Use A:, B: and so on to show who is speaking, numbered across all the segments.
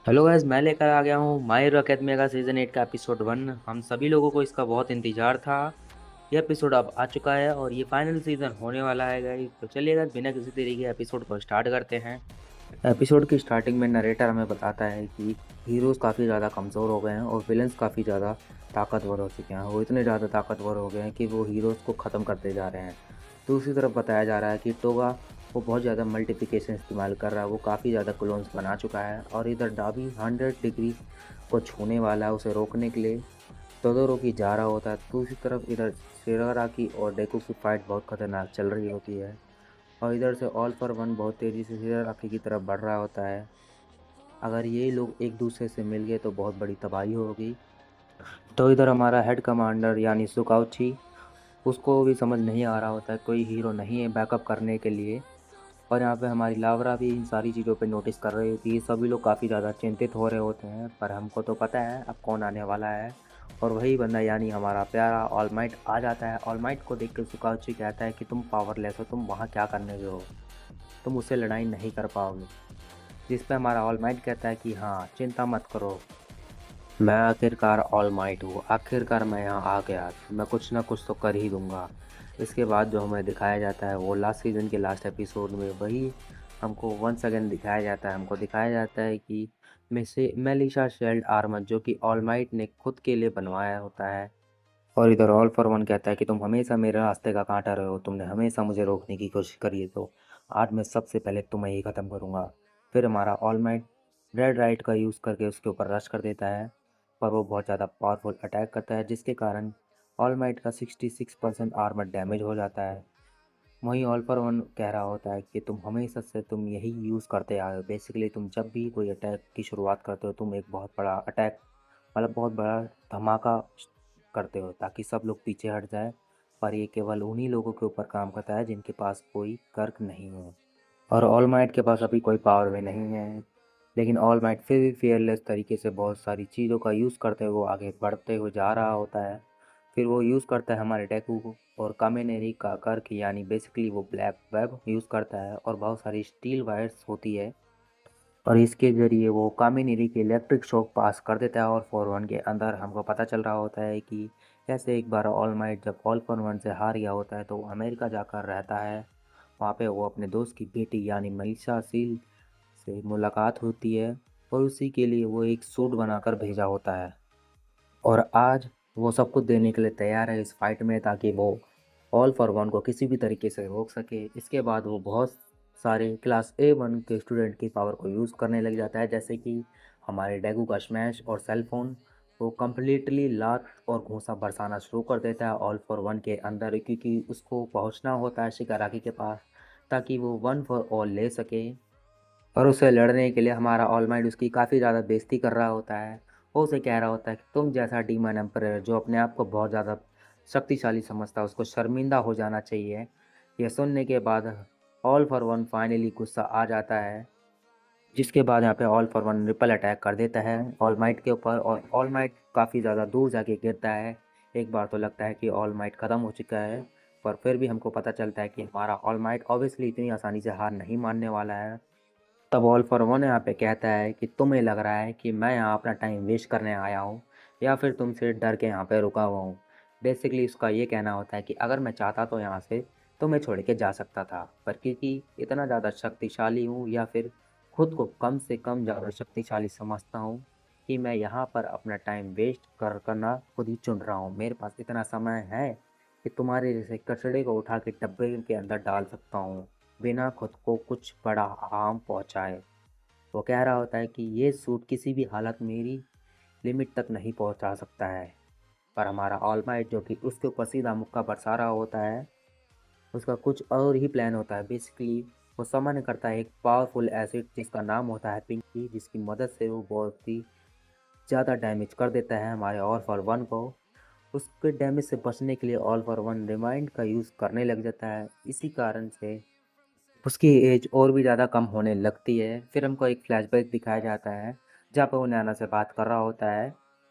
A: Hello guys, मैं लेकर आ गया हूँ माय हीरो अकेडमी का सीजन 8 का एपिसोड 1। हम सभी लोगों को इसका बहुत इंतजार था। ये एपिसोड अब आ चुका है और ये फाइनल सीजन होने वाला है गाइस। तो चलिए गाइस, बिना किसी देरी के एपिसोड को स्टार्ट करते हैं। एपिसोड की स्टार्टिंग में नरेटर हमें बताता है कि हीरोज काफ़ी ज़्यादा कमज़ोर हो गए हैं और विलन्स काफ़ी ज़्यादा ताकतवर हो चुके हैं। वो इतने ज़्यादा ताकतवर हो गए हैं कि वो हीरोज़ को ख़त्म करते जा रहे हैं। दूसरी तरफ बताया जा रहा है कि टोगा वो बहुत ज़्यादा मल्टीप्लिकेशन इस्तेमाल कर रहा है। वो काफ़ी ज़्यादा क्लोन्स बना चुका है और इधर डाबी 100 डिग्री को छूने वाला है। उसे रोकने के लिए तोदोरोकी जा रहा होता है। दूसरी तरफ इधर शिराराकी और डेकू की फाइट बहुत खतरनाक चल रही होती है और इधर से ऑल फॉर वन बहुत तेज़ी से शिराराकी की तरफ बढ़ रहा होता है। अगर ये लोग एक दूसरे से मिल गए तो बहुत बड़ी तबाही होगी। तो इधर हमारा हेड कमांडर यानी सुकाउची, उसको भी समझ नहीं आ रहा होता है, कोई हीरो नहीं है बैकअप करने के लिए। और यहाँ पे हमारी लावरा भी इन सारी चीज़ों पे नोटिस कर रही होती है। सभी लोग काफ़ी ज़्यादा चिंतित हो रहे होते हैं, पर हमको तो पता है अब कौन आने वाला है। और वही बंदा यानी हमारा प्यारा ऑल माइट आ जाता है। ऑल माइट को देख कर सुकाची कहता है कि तुम पावरलेस हो, तुम वहाँ क्या करने गए हो, तुम उससे लड़ाई नहीं कर पाओगे। जिस पे हमारा ऑल माइट कहता है कि हाँ, चिंता मत करो, मैं आखिरकार ऑल माइट हूँ, आखिरकार मैं यहाँ आ गया, मैं कुछ ना कुछ तो कर ही दूंगा। इसके बाद जो हमें दिखाया जाता है वो लास्ट सीज़न के लास्ट एपिसोड में वही हमको वंस अगेन दिखाया जाता है। हमको दिखाया जाता है कि मेलिशा शेल्ड आर्मर जो कि ऑल माइट ने खुद के लिए बनवाया होता है। और इधर ऑल फॉर वन कहता है कि तुम हमेशा मेरे रास्ते का कांटा रहे हो, तुमने हमेशा मुझे रोकने की कोशिश करी है, तो आज मैं सबसे पहले तुम्हें ही ख़त्म करूँगा। फिर हमारा ऑल माइट रेड राइट का यूज़ करके उसके ऊपर रश कर देता है, पर वो बहुत ज़्यादा पावरफुल अटैक करता है जिसके कारण ऑल माइट का 66% आर्मर डैमेज हो जाता है। वहीं ऑल फॉर वन कह रहा होता है कि तुम यही यूज़ करते आए हो। बेसिकली तुम जब भी कोई अटैक की शुरुआत करते हो, तुम एक बहुत बड़ा अटैक, मतलब बहुत बड़ा धमाका करते हो ताकि सब लोग पीछे हट जाए। पर ये केवल उन्हीं लोगों के ऊपर काम करता है जिनके पास कोई कर्क नहीं है। और ऑल माइट के पास अभी कोई पावर भी नहीं है, लेकिन ऑल माइट फिर भी फेयरलेस तरीके से बहुत सारी चीज़ों का यूज़ करते हुए वो आगे बढ़ते हुए जा रहा होता है। फिर वो यूज़ करता है हमारे डेकू को और कामेनेरी का कर्क, यानी बेसिकली वो ब्लैक वेब यूज़ करता है और बहुत सारी स्टील वायर्स होती है और इसके ज़रिए वो कामिनीरी के इलेक्ट्रिक शॉक पास कर देता है। और फॉर वन के अंदर हमको पता चल रहा होता है कि कैसे एक बार ऑल माइट जब ऑल फॉर वन से हार गया होता है तो वो अमेरिका जाकर रहता है। वहाँ पे वो अपने दोस्त की बेटी यानी मलिशा सील से मुलाकात होती है और उसी के लिए वो एक सूट बनाकर भेजा होता है। और आज वो सब कुछ देने के लिए तैयार है इस फाइट में ताकि वो ऑल फॉर वन को किसी भी तरीके से रोक सके। इसके बाद वो बहुत सारे क्लास A1 के स्टूडेंट की पावर को यूज़ करने लग जाता है, जैसे कि हमारे डेगू का स्मैश और सेल फोन। वो कम्प्लीटली लात और घूंसा बरसाना शुरू कर देता है ऑल फॉर वन के अंदर, क्योंकि उसको पहुंचना होता है शिकाराकी के पास ताकि वो वन फॉर ऑल ले सके। और उसे लड़ने के लिए हमारा ऑल माइट उसकी काफ़ी ज़्यादा बेइज्जती कर रहा होता है। वो उसे कह रहा होता है कि तुम जैसा डीमन एम्परर जो अपने आप को बहुत ज़्यादा शक्तिशाली समझता है, उसको शर्मिंदा हो जाना चाहिए। यह सुनने के बाद ऑल फॉर वन फाइनली गुस्सा आ जाता है, जिसके बाद यहाँ पे all for one ripple attack कर देता है ऑल माइट के ऊपर और ऑल माइट काफ़ी ज़्यादा दूर जाके गिरता है। एक बार तो लगता है कि ऑल माइट ख़त्म हो चुका है, पर फिर भी हमको पता चलता है कि हमारा ऑल माइट ऑब्वियसली इतनी आसानी से हार नहीं मानने वाला है। तब ऑल फॉर वन यहाँ पे कहता है कि तुम्हें लग रहा है कि मैं यहाँ अपना टाइम वेस्ट करने आया हूँ या फिर तुमसे डर के यहाँ पे रुका हुआ हूँ। बेसिकली उसका ये कहना होता है कि अगर मैं चाहता तो यहाँ से तुम्हें छोड़ के जा सकता था, पर क्योंकि इतना ज़्यादा शक्तिशाली हूँ या फिर खुद को कम से कम ज़्यादा शक्तिशाली समझता हूँ कि मैं यहाँ पर अपना टाइम वेस्ट करना खुद ही चुन रहा हूँ। मेरे पास इतना समय है कि तुम्हारे जैसे कचड़े को उठा के डब्बे के अंदर डाल सकता हूँ बिना खुद को कुछ बड़ा हार्म पहुँचाए। वो कह रहा होता है कि ये सूट किसी भी हालत मेरी लिमिट तक नहीं पहुँचा सकता है। पर हमारा ऑल माइट जो कि उसके ऊपर सीधा मुक्का बरसा रहा होता है, उसका कुछ और ही प्लान होता है। बेसिकली वो समन करता है एक पावरफुल एसिड जिसका नाम होता है पिंकी, जिसकी मदद से वो बहुत ही ज़्यादा डैमेज कर देता है हमारे ऑल फॉर वन को। उसके डैमेज से बचने के लिए ऑल फॉर वन रिमाइंड का यूज़ करने लग जाता है। इसी कारण से उसकी एज और भी ज़्यादा कम होने लगती है। फिर हमको एक फ्लैशबैक दिखाया जाता है जहाँ पे वो नैना से बात कर रहा होता है।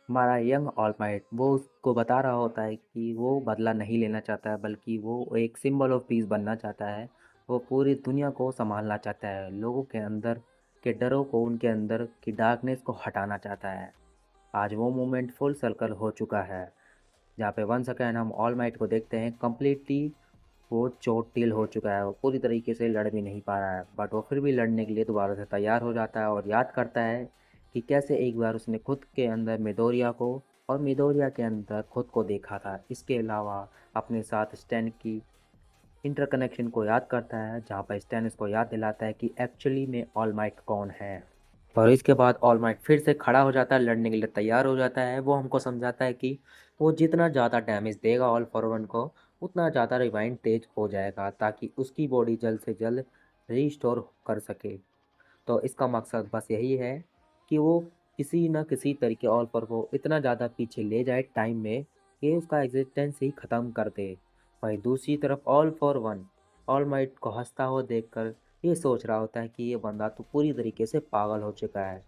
A: हमारा यंग ऑल माइट वो उसको बता रहा होता है कि वो बदला नहीं लेना चाहता है, बल्कि वो एक सिंबल ऑफ पीस बनना चाहता है। वो पूरी दुनिया को संभालना चाहता है, लोगों के अंदर के डरों को, उनके अंदर की डार्कनेस को हटाना चाहता है। आज वो मोमेंट फुल सर्कल हो चुका है, जहाँ पे वन सेकेंड हम ऑल माइट को देखते हैं कम्प्लीटली वो चोटिल हो चुका है, वो पूरी तरीके से लड़ भी नहीं पा रहा है, बट वो फिर भी लड़ने के लिए दोबारा से तैयार हो जाता है और याद करता है कि कैसे एक बार उसने खुद के अंदर मिडोरिया को और मिडोरिया के अंदर खुद को देखा था। इसके अलावा अपने साथ स्टैन की इंटरकनेक्शन को याद करता है, जहाँ पर स्टैन इसको याद दिलाता है कि एक्चुअली में ऑल माइट कौन है। और इसके बाद ऑल माइट फिर से खड़ा हो जाता है, लड़ने के लिए तैयार हो जाता है। वो हमको समझाता है कि वो जितना ज़्यादा डैमेज देगा ऑल फॉर वन को, उतना ज़्यादा रिवाइंड तेज हो जाएगा, ताकि उसकी बॉडी जल्द से जल्द रीस्टोर कर सके। तो इसका मकसद बस यही है कि वो किसी न किसी तरीके ऑल फॉर को इतना ज़्यादा पीछे ले जाए टाइम में कि उसका एग्जिस्टेंस ही ख़त्म कर दे। वहीं दूसरी तरफ all for one all might को हंसता हुआ देखकर ये सोच रहा होता है कि ये बंदा तो पूरी तरीके से पागल हो चुका है।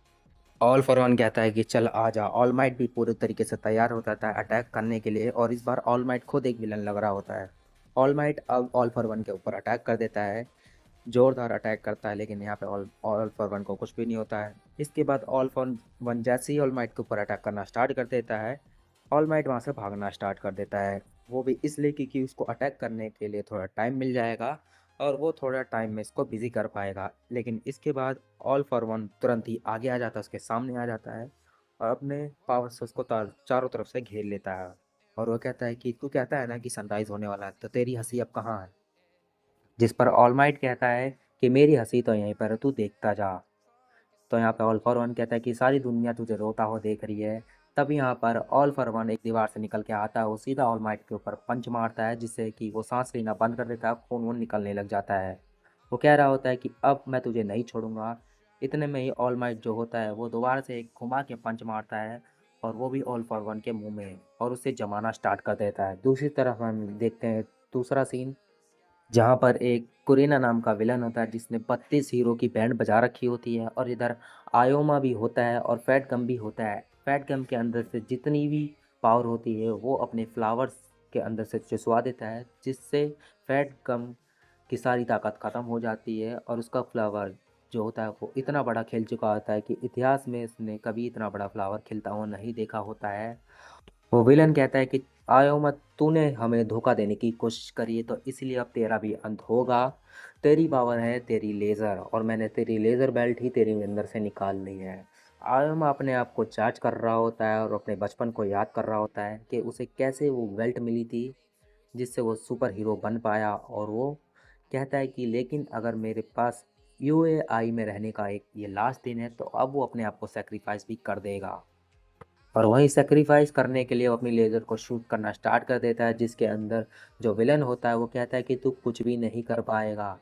A: ऑल फॉर वन कहता है कि चल आ जा। ऑल माइट भी पूरे तरीके से तैयार हो जाता है अटैक करने के लिए, और इस बार ऑल माइट खुद एक विलन लग रहा होता है। ऑल माइट अब ऑल फॉर वन के ऊपर अटैक कर देता है, जोरदार अटैक करता है, लेकिन यहाँ पे ऑल ऑल फॉर वन को कुछ भी नहीं होता है। इसके बाद ऑल फॉर वन जैसे ही ऑल माइट के ऊपर अटैक करना स्टार्ट कर देता है, ऑल माइट वहाँ से भागना स्टार्ट कर देता है। वो भी इसलिए क्योंकि उसको अटैक करने के लिए थोड़ा टाइम मिल जाएगा और वो थोड़ा टाइम में इसको बिजी कर पाएगा। लेकिन इसके बाद ऑल फॉर वन तुरंत ही आगे आ जाता है, उसके सामने आ जाता है और अपने पावर से उसको चारों तरफ से घेर लेता है। और वो कहता है कि तू कहता है ना कि सनराइज होने वाला है, तो तेरी हंसी अब कहाँ है? जिस पर ऑल माइट कहता है कि मेरी हंसी तो यहीं पर है, तू देखता जा। तो यहाँ पे ऑल फॉर वन कहता है कि सारी दुनिया तुझे रोता हुआ देख रही है। तब यहाँ पर ऑल फॉर वन एक दीवार से निकल के आता है, वो सीधा ऑल माइट के ऊपर पंच मारता है, जिससे कि वो सांस लेना बंद कर देता है, खून वून निकलने लग जाता है। वो कह रहा होता है कि अब मैं तुझे नहीं छोड़ूंगा। इतने में ही ऑल माइट जो होता है वो दोबारा से एक घुमा के पंच मारता है, और वो भी ऑल फॉर वन के मुंह में, और उससे जमाना स्टार्ट कर देता है। दूसरी तरफ हम देखते हैं दूसरा सीन, जहाँ पर एक कुरीना नाम का विलन होता है, जिसने 32 हीरो की बैंड बजा रखी होती है, और इधर आयोमा भी होता है और फैट गम भी होता है। फैट गम के अंदर से जितनी भी पावर होती है वो अपने फ्लावर्स के अंदर से चुसवा देता है, जिससे फैट गम की सारी ताकत ख़त्म हो जाती है, और उसका फ्लावर जो होता है वो इतना बड़ा खिल चुका होता है कि इतिहास में इसने कभी इतना बड़ा फ्लावर खिलता हुआ नहीं देखा होता है। वो विलन कहता है कि आयो मत, तूने हमें धोखा देने की कोशिश करी है, तो इसलिए अब तेरा भी अंत होगा। तेरी पावर है तेरी लेज़र, और मैंने तेरी लेज़र बेल्ट ही तेरे अंदर से निकाल ली है। आयमा अपने आप को चार्ज कर रहा होता है और अपने बचपन को याद कर रहा होता है कि उसे कैसे वो बेल्ट मिली थी, जिससे वो सुपर हीरो बन पाया। और वो कहता है कि लेकिन अगर मेरे पास यूएआई में रहने का एक ये लास्ट दिन है, तो अब वो अपने आप को सेक्रीफाइस भी कर देगा। और वहीं सेक्रीफाइस करने के लिए वो अपनी लेज़र को शूट करना स्टार्ट कर देता है, जिसके अंदर जो विलन होता है वो कहता है कि तू कुछ भी नहीं कर पाएगा।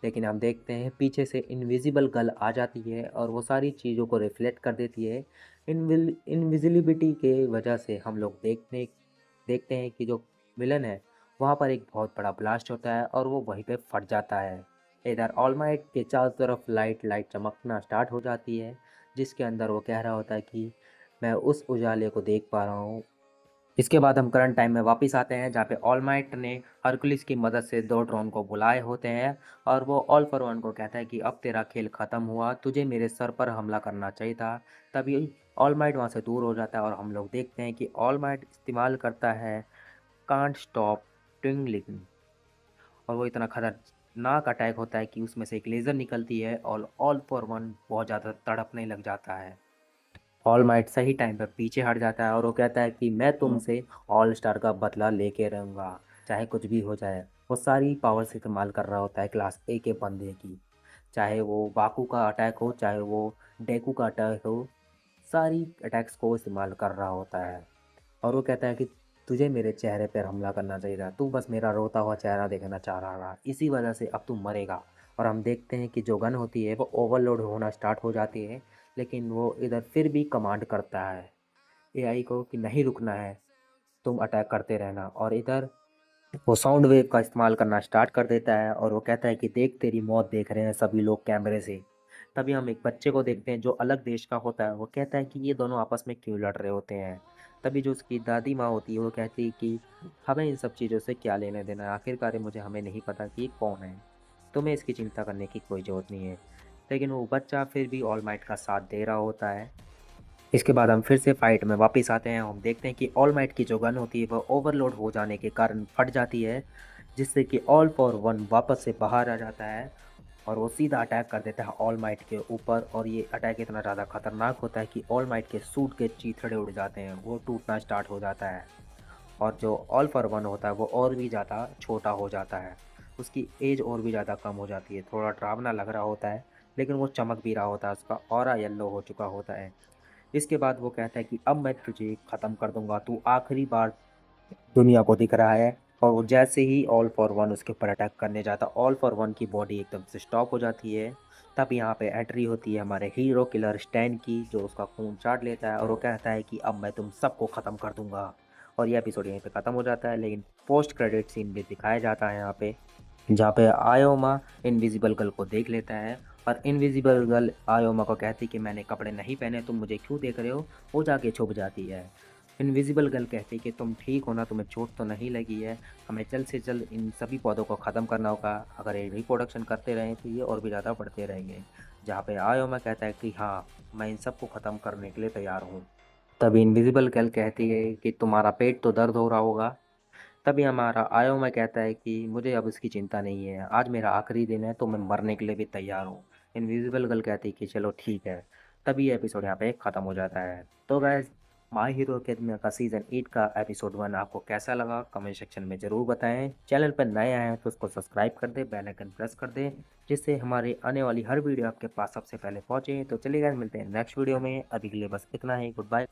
A: लेकिन हम देखते हैं पीछे से इनविजिबल गर्ल आ जाती है और वो सारी चीज़ों को रिफ्लेक्ट कर देती है। इनविजिबिलिटी के वजह से हम लोग देखते हैं कि जो विलन है वहाँ पर एक बहुत बड़ा ब्लास्ट होता है और वो वहीं पे फट जाता है। इधर ऑल माइट के चारों तरफ लाइट लाइट चमकना स्टार्ट हो जाती है, जिसके अंदर वो कह रहा होता है कि मैं उस उजाले को देख पा रहा हूँ। इसके बाद हम करंट टाइम में वापस आते हैं, जहाँ पे ऑल माइट ने हरकुलिस की मदद से दो ड्रोन को बुलाए होते हैं, और वो ऑल फॉर वन को कहता है कि अब तेरा खेल ख़त्म हुआ, तुझे मेरे सर पर हमला करना चाहिए था। तभी ऑल माइट वहाँ से दूर हो जाता है और हम लोग देखते हैं कि ऑल माइट इस्तेमाल करता है कांट स्टॉप ट्विंगलिंग, और वो इतना खतरनाक अटैक होता है कि उसमें से एक लेज़र निकलती है और ऑल फॉर वन बहुत ज़्यादा तड़पने लग जाता है। ऑल माइट सही टाइम पर पीछे हट जाता है और वो कहता है कि मैं तुमसे ऑल स्टार का बदला लेके रहूँगा, चाहे कुछ भी हो जाए। वो सारी पावर्स इस्तेमाल कर रहा होता है क्लास ए के बंदे की, चाहे वो बाकू का अटैक हो, चाहे वो डेकू का अटैक हो, सारी अटैक्स को इस्तेमाल कर रहा होता है। और वो कहता है कि तुझे मेरे चेहरे पर हमला करना चाहिए था, तू बस मेरा रोता हुआ चेहरा देखना चाह रहा था, इसी वजह से अब तू मरेगा। और हम देखते हैं कि जो गन होती है वो ओवरलोड होना स्टार्ट हो जाती है, लेकिन वो इधर फिर भी कमांड करता है एआई को कि नहीं रुकना है, तुम अटैक करते रहना। और इधर वो साउंड वेव का इस्तेमाल करना स्टार्ट कर देता है और वो कहता है कि देख तेरी मौत देख रहे हैं सभी लोग कैमरे से। तभी हम एक बच्चे को देखते हैं जो अलग देश का होता है, वो कहता है कि ये दोनों आपस में क्यों लड़ रहे होते हैं। तभी जो उसकी दादी माँ होती है वो कहती है कि हमें इन सब चीज़ों से क्या लेना देना है, आखिरकार ये मुझे हमें नहीं पता कि ये कौन है, तुम्हें इसकी चिंता करने की कोई ज़रूरत नहीं है। लेकिन वो बच्चा फिर भी ऑल माइट का साथ दे रहा होता है। इसके बाद हम फिर से फाइट में वापस आते हैं। हम देखते हैं कि ऑल माइट की जो गन होती है वह ओवरलोड हो जाने के कारण फट जाती है, जिससे कि ऑल फॉर वन वापस से बाहर आ जाता है और वो सीधा अटैक कर देता है ऑल माइट के ऊपर। और ये अटैक इतना ज़्यादा खतरनाक होता है कि ऑल माइट के सूट के चीथड़े उड़ जाते हैं, वो टूटना स्टार्ट हो जाता है। और जो ऑल फॉर वन होता है वो और भी ज़्यादा छोटा हो जाता है, उसकी एज और भी ज़्यादा कम हो जाती है। थोड़ा डरावना लग रहा होता है, लेकिन वो चमक भी रहा होता है, उसका ऑरा येलो हो चुका होता है। इसके बाद वो कहता है कि अब मैं तुझे ख़त्म कर दूंगा, तू आखिरी बार दुनिया को दिख रहा है। और वो जैसे ही ऑल फॉर वन उसके ऊपर अटैक करने जाता, ऑल फॉर वन की बॉडी एकदम से स्टॉप हो जाती है। तब यहाँ पे एंट्री होती है हमारे हीरो किलर स्टैन की, जो उसका खून चाट लेता है और वो कहता है कि अब मैं तुम सबको ख़त्म कर दूंगा। और ये एपिसोड यहीं पे ख़त्म हो जाता है। लेकिन पोस्ट क्रेडिट सीन भी दिखाया जाता है यहाँ पे, जहाँ पे आयोमा इनविजिबल गर्ल को देख लेता है और इनविजिबल गर्ल आयोमा को कहती कि मैंने कपड़े नहीं पहने, तुम मुझे क्यों देख रहे हो। वो जाके छुप जाती है। इनविजिबल गर्ल कहती कि तुम ठीक हो ना, तुम्हें चोट तो नहीं लगी है, हमें जल्द से जल्द इन सभी पौधों को ख़त्म करना होगा, अगर ये रिप्रोडक्शन करते रहें तो ये और भी ज़्यादा बढ़ते रहेंगे। जहाँ पे आयोमा कहता है कि हाँ, मैं इन सबको ख़त्म करने के लिए तैयार हूँ। तभी इनविजिबल गर्ल कहती है कि तुम्हारा पेट तो दर्द हो रहा होगा। तभी हमारा आयोमा कहता है कि मुझे अब इसकी चिंता नहीं है, आज मेरा आखिरी दिन है तो मैं मरने के लिए भी तैयार हूँ। इनविजिबल गर्ल कहती है कि चलो ठीक है। तभी ये एपिसोड यहाँ पे ख़त्म हो जाता है। तो गैस, माय हीरो अकेडमिया का सीज़न 8 का एपिसोड 1 आपको कैसा लगा कमेंट सेक्शन में ज़रूर बताएं। चैनल पर नए आए हैं तो उसको सब्सक्राइब कर दें, बेल आइकन प्रेस कर दें, जिससे हमारी आने वाली हर वीडियो आपके पास सबसे पहले पहुँचे। तो चलिए गाइस, मिलते हैं नेक्स्ट वीडियो में। अभी के लिए बस इतना ही। Good bye.